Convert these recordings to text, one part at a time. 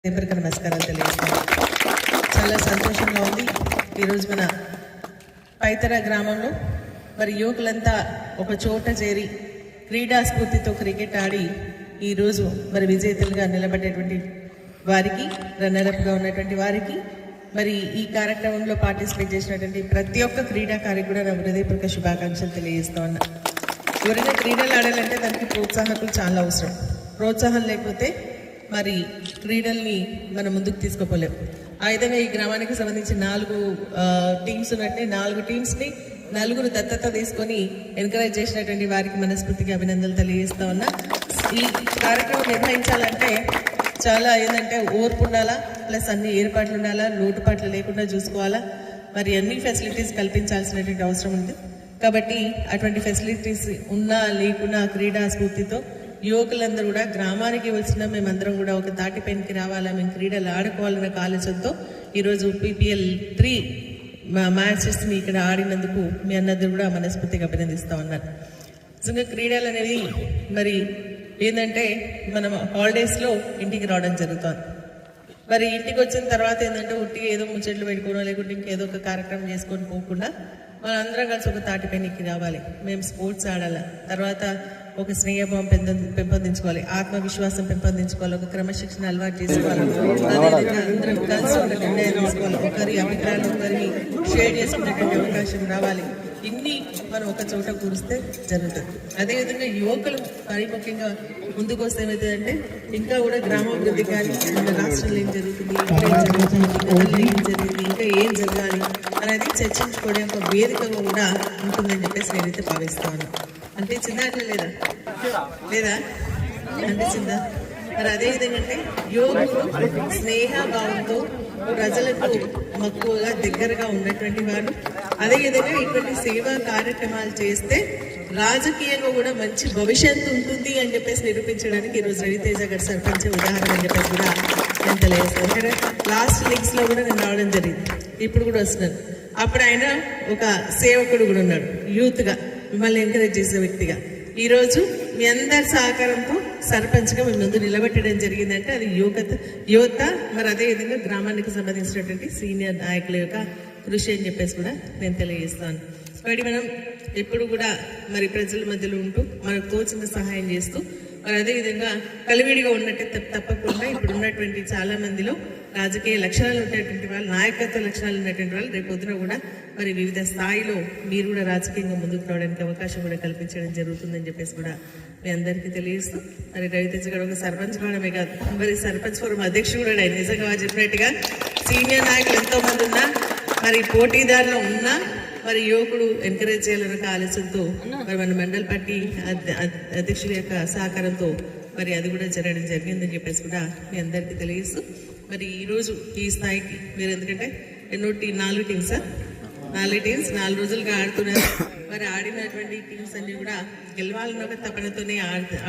నమస్కారాలు తెలియజేస్తాను. చాలా సంతోషంగా ఉంది. ఈరోజు మన పైతర గ్రామంలో మరి యువకులంతా ఒక చోట చేరి క్రీడా స్ఫూర్తితో క్రికెట్ ఆడి ఈరోజు మరి విజేతలుగా నిలబడేటువంటి వారికి, రన్నరప్గా ఉన్నటువంటి వారికి, మరి ఈ కార్యక్రమంలో పార్టిసిపేట్ చేసినటువంటి ప్రతి ఒక్క క్రీడాకారికి కూడా నా హృదయపూర్వక శుభాకాంక్షలు తెలియజేస్తా ఉన్నా. ఎవరైనా క్రీడలు ఆడాలంటే దానికి ప్రోత్సాహకులు చాలా అవసరం. ప్రోత్సాహం లేకపోతే మరి క్రీడల్ని మనం ముందుకు తీసుకుపోలేం. ఆ విధంగా ఈ గ్రామానికి సంబంధించి 4 టీమ్స్ ఉన్నట్టే 4 టీమ్స్ని 4 దత్తత తీసుకొని ఎంకరేజ్ చేసినటువంటి వారికి మనస్ఫూర్తిగా అభినందనలు తెలియజేస్తా ఉన్నా. ఈ కార్యక్రమం నిర్వహించాలంటే చాలా ఏంటంటే ఓర్పు ఉండాలా, ప్లస్ అన్ని ఏర్పాట్లు ఉండాలా, లోటుపాట్లు లేకుండా చూసుకోవాలా, మరి అన్ని ఫెసిలిటీస్ కల్పించాల్సినటువంటి అవసరం ఉంది. కాబట్టి అటువంటి ఫెసిలిటీస్ ఉన్నా లేకున్నా క్రీడా స్ఫూర్తితో యువకులందరూ కూడా గ్రామానికి వచ్చిన మేమందరం కూడా ఒక తాటిపైనకి రావాలా, మేము క్రీడలు ఆడుకోవాలన్న ఆలోచనతో ఈరోజు PPL 3 మ్యాచెస్ని ఇక్కడ ఆడినందుకు మీ అందరూ కూడా మనస్ఫూర్తిగా అభినందిస్తూ ఉన్నారు. నిజంగా క్రీడలు అనేవి మరి ఏంటంటే మనం హాలిడేస్లో ఇంటికి రావడం జరుగుతుంది. మరి ఇంటికి వచ్చిన తర్వాత ఏంటంటే ఉట్టిగా ఏదో ముచ్చట్లు పెట్టుకోవడం లేకుంటే ఇంకేదో ఒక కార్యక్రమం చేసుకొని పోకుండా మనం అందరం కలిసి ఒక తాటిపైనకి రావాలి. మేము స్పోర్ట్స్ ఆడాలి, తర్వాత ఒక స్నేహభావం పెంపొందించుకోవాలి, ఆత్మవిశ్వాసం పెంపొందించుకోవాలి, ఒక క్రమశిక్షణ అలవాటు చేసుకోవాలి, అదేవిధంగా అందరం కలిసి ఒక నిర్ణయం తీసుకోవాలి, ఒకరి అభిప్రాయాలు ఒకరికి షేర్ చేసుకునేటువంటి అవకాశం రావాలి. ఇన్ని మనం ఒక చోట కూరిస్తే జరుగుతుంది. అదేవిధంగా యువకులు మరి ముఖ్యంగా ముందుకు వస్తే ఏమవుతుందంటే ఇంకా కూడా గ్రామాభివృద్ధి కానీ మన రాష్ట్రంలో ఏం జరుగుతుంది, ఏం జరిగింది, ఇంకా ఏం జరగాలి అనేది చర్చించుకోవడం ఒక వేదికగా కూడా ఉంటుందని చెప్పేసి నేనైతే భావిస్తాను. అనిపించిందా అట్లా లేదా అనిపించిందా? మరి అదేవిధంగా అంటే యోగులు స్నేహభావంతో ప్రజలకు మక్కువగా దగ్గరగా ఉన్నటువంటి వారు, అదేవిధంగా ఇటువంటి సేవా కార్యక్రమాలు చేస్తే రాజకీయంగా కూడా మంచి భవిష్యత్తు ఉంటుంది అని చెప్పేసి నిరూపించడానికి ఈరోజు రవితేజ గారు సర్పంచ్ ఉదాహరణ అని చెప్పేసి కూడా నేను తెలియజేస్తాను. ఎందుకంటే లాస్ట్ లీగ్స్ లో కూడా నేను రావడం జరిగింది, ఇప్పుడు కూడా వస్తున్నాను. అప్పుడు ఆయన ఒక సేవకుడు కూడా ఉన్నాడు, యూత్గా మిమ్మల్ని ఎంకరేజ్ చేసే వ్యక్తిగా. ఈరోజు మీ అందరి సహకారంతో సర్పంచ్గా మేము ముందు నిలబెట్టడం జరిగిందంటే అది యువత మరి అదేవిధంగా గ్రామానికి సంబంధించినటువంటి సీనియర్ నాయకుల యొక్క కృషి అని చెప్పేసి కూడా నేను తెలియజేస్తాను. కాబట్టి మనం ఎప్పుడు కూడా మరి ప్రజల మధ్యలో ఉంటూ మనకు తోచిన సహాయం చేస్తూ మరి అదేవిధంగా కలివిడిగా ఉన్నట్టు తప్పకుండా ఇప్పుడు ఉన్నటువంటి చాలా మందిలో రాజకీయ లక్షణాలు ఉన్నటువంటి వాళ్ళు, నాయకత్వ లక్షణాలు ఉన్నటువంటి వాళ్ళు రేపు పొద్దున కూడా మరి వివిధ స్థాయిలో మీరు కూడా రాజకీయంగా ముందుకు రావడానికి అవకాశం కూడా కల్పించడం జరుగుతుందని చెప్పేసి కూడా మీ అందరికీ తెలియజేస్తూ మరి రవితేజ గారు ఒక సర్పంచ్ కావడమే కాదు, మరి సర్పంచ్ ఫోరం అధ్యక్షుడు కూడా నిజంగా చెప్పినట్టుగా సీనియర్ నాయకులు ఎంతో మంది ఉన్నా, మరి పోటీదారులు ఉన్నా మరి యువకుడు ఎంకరేజ్ చేయాలన్న ఆలోచనతో మరి మన మండల్ పార్టీ అధ్యక్షుడి యొక్క సహకారంతో మరి అది కూడా జరగడం జరిగిందని చెప్పేసి కూడా మీ అందరికీ తెలియజేస్తూ మరి ఈరోజు ఈ స్థాయికి మీరు ఎందుకంటే 4 టీమ్స్ 4 రోజులుగా ఆడుతున్నారు. మరి ఆడినటువంటి టీమ్స్ అన్ని కూడా గెలవాలన్న ఒక తపనతోనే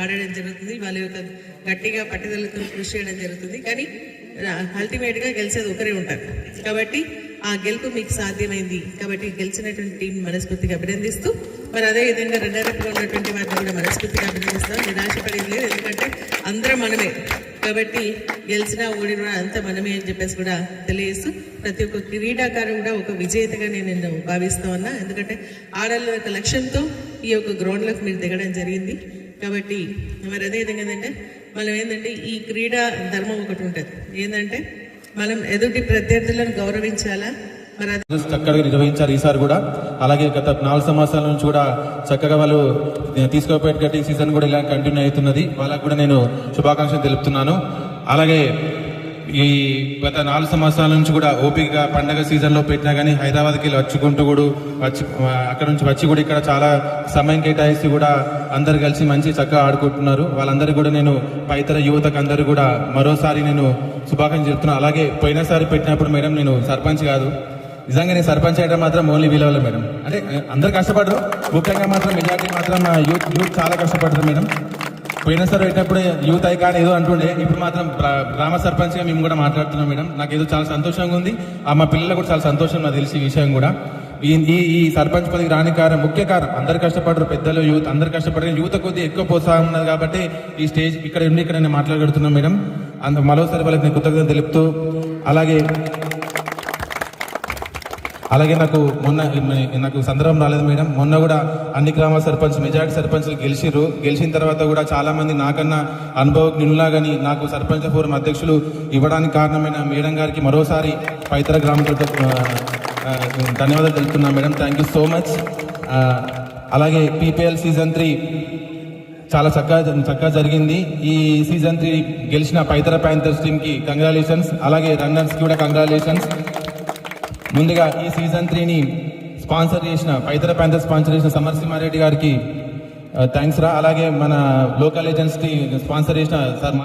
ఆడడం జరుగుతుంది. వాళ్ళ యొక్క గట్టిగా పట్టుదలతో కృషి చేయడం జరుగుతుంది. కానీ అల్టిమేట్ గా గెలిచేది ఒకరే ఉంటారు. కాబట్టి ఆ గెలుపు మీకు సాధ్యమైంది. కాబట్టి గెలిచినటువంటి టీం మనస్ఫూర్తిగా అభినందిస్తూ మరి అదేవిధంగా రన్నరప్గా ఉన్నటువంటి వాటిని కూడా మనస్ఫూర్తిగా అభినందిస్తాం. నిరాశపడేది లేదు, ఎందుకంటే అందరం మనమే. కాబట్టి గెలిచినా ఓడినా అంతా మనమే అని చెప్పేసి కూడా తెలియజేస్తూ ప్రతి ఒక్క క్రీడాకారుడు కూడా ఒక విజేతగా నేను భావిస్తా ఉన్నా. ఎందుకంటే ఆడల యొక్క లక్ష్యంతో ఈ యొక్క గ్రౌండ్లోకి మీరు దిగడం జరిగింది. కాబట్టి మరి అదేవిధంగా ఏంటంటే మనం ఏంటంటే ఈ క్రీడా ధర్మం ఒకటి ఉంటుంది, ఏంటంటే మనం ఎదుటి ప్రత్యర్థులను గౌరవించాలా, మరి చక్కగా నిర్వహించారు ఈసారి కూడా. అలాగే గత 4 సంవత్సరాల నుంచి కూడా చక్కగా వాళ్ళు తీసుకోపోయేటువంటి సీజన్ కూడా ఇలా కంటిన్యూ అవుతున్నది. వాళ్ళకు కూడా నేను శుభాకాంక్షలు తెలుపుతున్నాను. అలాగే ఈ గత 4 సంవత్సరాల నుంచి కూడా ఓపికగా పండగ సీజన్లో పెట్టినా కానీ హైదరాబాద్కి వెళ్ళి వచ్చుకుంటూ కూడా అక్కడ నుంచి వచ్చి కూడా ఇక్కడ చాలా సమయం కేటాయిస్తూ కూడా అందరు కలిసి మంచి చక్కగా ఆడుకుంటున్నారు. వాళ్ళందరికీ కూడా నేను పైతర యువతకు అందరూ కూడా మరోసారి నేను శుభాకాంక్షలు చెప్తున్నాను. అలాగే పోయినసారి పెట్టినప్పుడు మేడం నేను సర్పంచ్ కాదు, నిజంగా నేను సర్పంచ్ చేయడం మాత్రం ఓన్లీ వీళ్ళ వల్ల మేడం. అంటే అందరు కష్టపడరు, ముఖ్యంగా మాత్రం మెజార్టీ మాత్రం యూత్ చాలా కష్టపడతారు మేడం. పోయినసారి పెట్టినప్పుడు యూత్ ఐకాన్ ఏదో అంటుండే, ఇప్పుడు మాత్రం గ్రామ సర్పంచ్గా మేము కూడా మాట్లాడుతున్నాం మేడం. నాకు ఏదో చాలా సంతోషంగా ఉంది. మా పిల్లలకు కూడా చాలా సంతోషం నాకు తెలిసి విషయం కూడా. ఈ సర్పంచ్ పదవికి రాని కారణం, ముఖ్య కారణం అందరు కష్టపడరు, పెద్దలు యూత్ అందరు కష్టపడరు. యూత్ కొద్దిగా ఎక్కువ ప్రోత్సాహం ఉన్నది కాబట్టి ఈ స్టేజ్ ఇక్కడ ఉండి ఇక్కడ నేను మాట్లాడుతున్నాను మేడం. మరోసారి వాళ్ళకి నేను కృతజ్ఞత తెలుపుతూ అలాగే నాకు సందర్భం రాలేదు మేడం. మొన్న కూడా అన్ని గ్రామ సర్పంచ్ మెజార్టీ సర్పంచ్లు గెలిచిన తర్వాత కూడా చాలా మంది నాకన్నా అనుభవజ్ఞులా కానీ నాకు సర్పంచ్ ఫోరం అధ్యక్షులు ఇవ్వడానికి కారణమైన మేడం గారికి మరోసారి పైతర గ్రామ ధన్యవాదాలు తెలుపుతున్నాను madam. Thank you so much. అలాగే PPL సీజన్ 3 చాలా చక్కగా జరిగింది. ఈ సీజన్ 3 గెలిచిన పైతర ప్యాంథర్స్ టీమ్కి కంగ్రాచులేషన్స్. అలాగే రన్నర్స్కి కూడా కంగ్రాచులేషన్స్. ముందుగా ఈ సీజన్ 3ని పైతర ప్యాంథర్స్ స్పాన్సర్ చేసిన సమరసింహారెడ్డి గారికి థ్యాంక్స్ రా. అలాగే మన లోకల్ ఏజెన్సీ స్పాన్సర్ చేసిన సార్